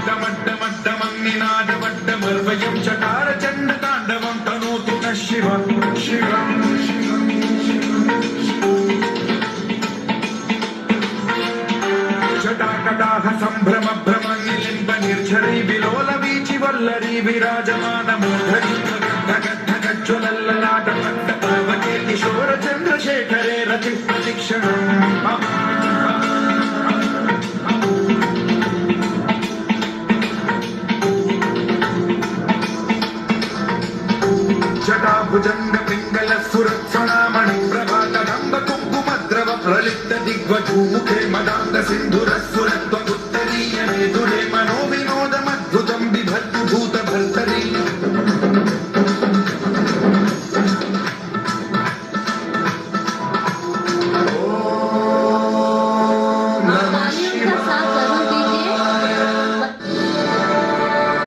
मड्डमड्डमन्निनादवड्डमर्वयं चकारचण्डताण्डवं तनोतु नः शिव शिव जटाकटाह सम्भ्रम भ्रमनिलिम्ब निर्झरी विलोल वीचि वल्लरी विराजमानमूर्धनि गज्ज्वलल्ललाट पट्टपावके किशोर चन्द्रशेखरे रति प्रतिक्षणम् जटाभुजंग पिंगल सुरत्सणामणि प्रभातडंब कुंकुमद्रव प्रलिप्त दिग्वधूमुखे मदांग